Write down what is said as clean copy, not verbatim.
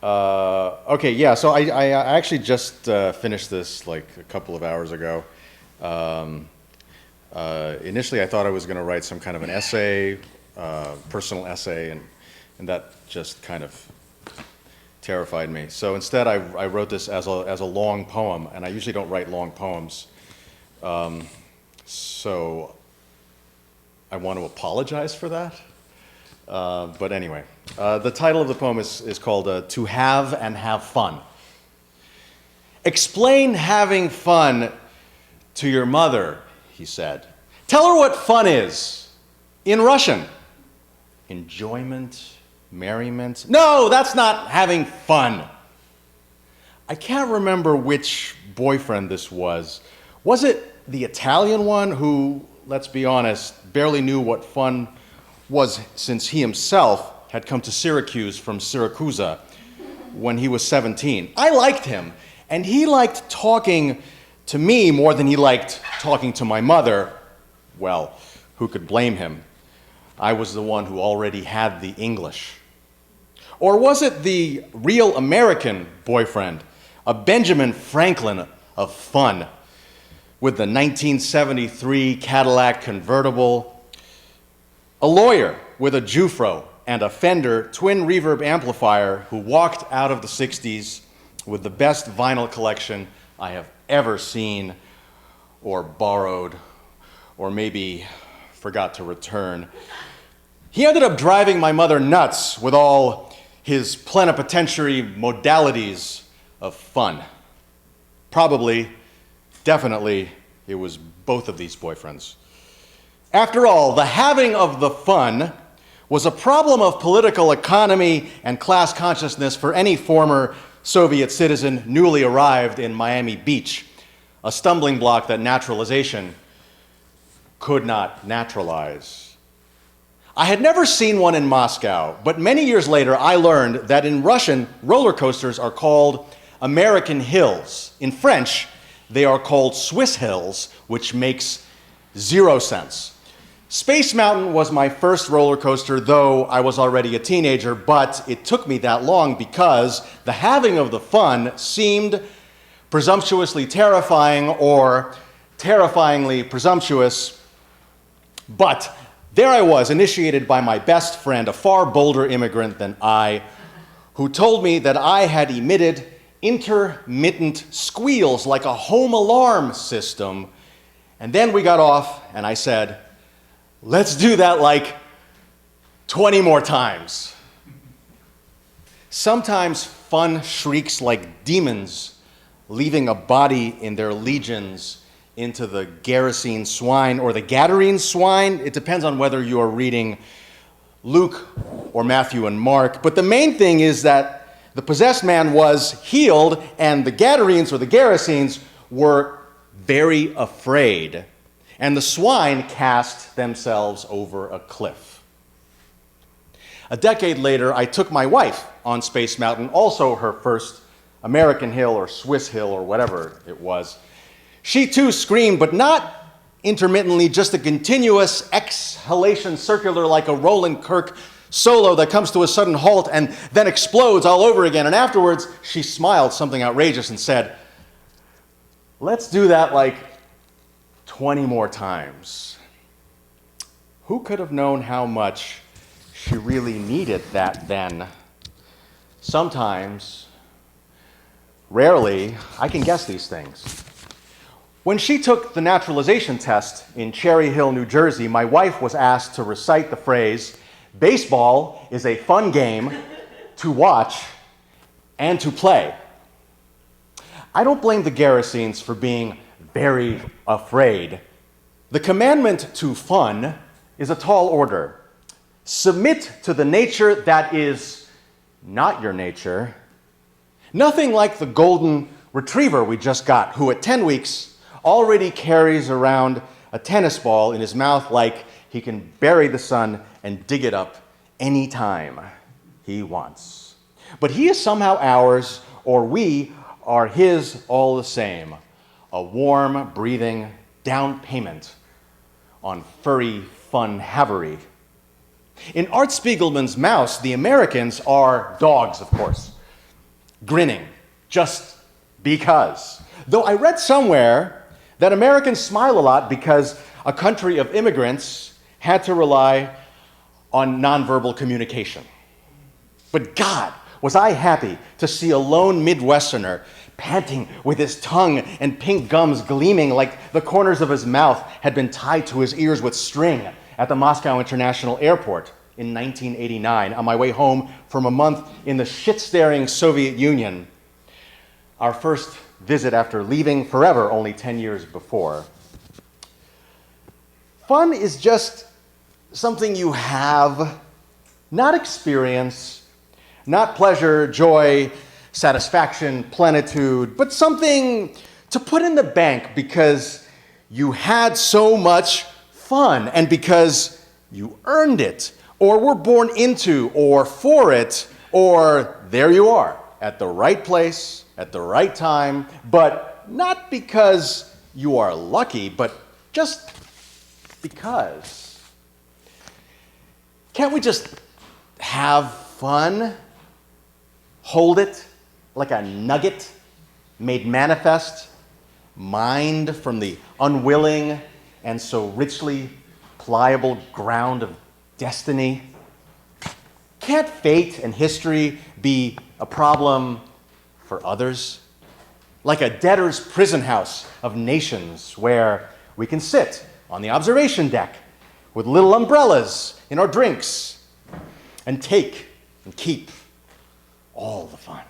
Okay, yeah, so I actually just finished this like a couple of hours ago. Um, Initially, I thought I was going to write some kind of an essay, personal essay, and that just kind of terrified me. So instead, I wrote this as a long poem, and I usually don't write long poems. So I want to apologize for that. But anyway, the title of the poem is called To Have and Have Fun. Explain having fun to your mother, he said. Tell her what fun is in Russian. Enjoyment, merriment. No, that's not having fun. I can't remember which boyfriend this was. Was it the Italian one who, let's be honest, barely knew what fun was since he himself had come to Syracuse from Syracusa when he was 17. I liked him, and he liked talking to me more than he liked talking to my mother. Well, who could blame him? I was the one who already had the English. Or was it the real American boyfriend, a Benjamin Franklin of fun, with the 1973 Cadillac convertible, a lawyer with a Jufro and a Fender twin reverb amplifier who walked out of the 60s with the best vinyl collection I have ever seen or borrowed or maybe forgot to return. He ended up driving my mother nuts with all his plenipotentiary modalities of fun. Probably, definitely, it was both of these boyfriends. After all, the having of the fun was a problem of political economy and class consciousness for any former Soviet citizen newly arrived in Miami Beach, a stumbling block that naturalization could not naturalize. I had never seen one in Moscow, but many years later I learned that in Russian, roller coasters are called American hills. In French, they are called Swiss hills, which makes zero sense. Space Mountain was my first roller coaster, though I was already a teenager, but it took me that long because the having of the fun seemed presumptuously terrifying or terrifyingly presumptuous. But there I was, initiated by my best friend, a far bolder immigrant than I, who told me that I had emitted intermittent squeals like a home alarm system. And then we got off, and I said, let's do that like 20 more times. Sometimes fun shrieks like demons, leaving a body in their legions into the Gerasene swine or the Gadarene swine. It depends on whether you are reading Luke or Matthew and Mark. But the main thing is that the possessed man was healed, and the Gadarenes or the Gerasenes were very afraid. And the swine cast themselves over a cliff. A decade later, I took my wife on Space Mountain, also her first American hill or Swiss hill or whatever it was. She too screamed, but not intermittently, just a continuous exhalation circular like a Roland Kirk solo that comes to a sudden halt and then explodes all over again. And afterwards, she smiled something outrageous and said, let's do that like 20 more times. Who could have known how much she really needed that then? Sometimes, rarely, I can guess these things. When she took the naturalization test in Cherry Hill, New Jersey, my wife was asked to recite the phrase, baseball is a fun game to watch and to play. I don't blame the Gerasenes for being very afraid. The commandment to fun is a tall order. Submit to the nature that is not your nature. Nothing like the golden retriever we just got, who at 10 weeks already carries around a tennis ball in his mouth like he can bury the sun and dig it up anytime he wants. But he is somehow ours, or we are his all the same. A warm, breathing down payment on furry fun-havery. In Art Spiegelman's Mouse, the Americans are dogs, of course. grinning, just because. Though I read somewhere that Americans smile a lot because a country of immigrants had to rely on nonverbal communication. But God, was I happy to see a lone Midwesterner panting with his tongue and pink gums gleaming like the corners of his mouth had been tied to his ears with string at the Moscow International Airport in 1989 on my way home from a month in the shit-staring Soviet Union, our first visit after leaving forever only 10 years before. Fun is just something you have, not experience, not pleasure, joy, satisfaction, plenitude, but something to put in the bank because you had so much fun and because you earned it, or were born into, or for it, or there you are, at the right place, at the right time, but not because you are lucky, but just because. Can't we just have fun? Hold it like a nugget made manifest, mined from the unwilling and so richly pliable ground of destiny? Can't fate and history be a problem for others? Like a debtor's prison house of nations where we can sit on the observation deck with little umbrellas in our drinks and take and keep all the fun.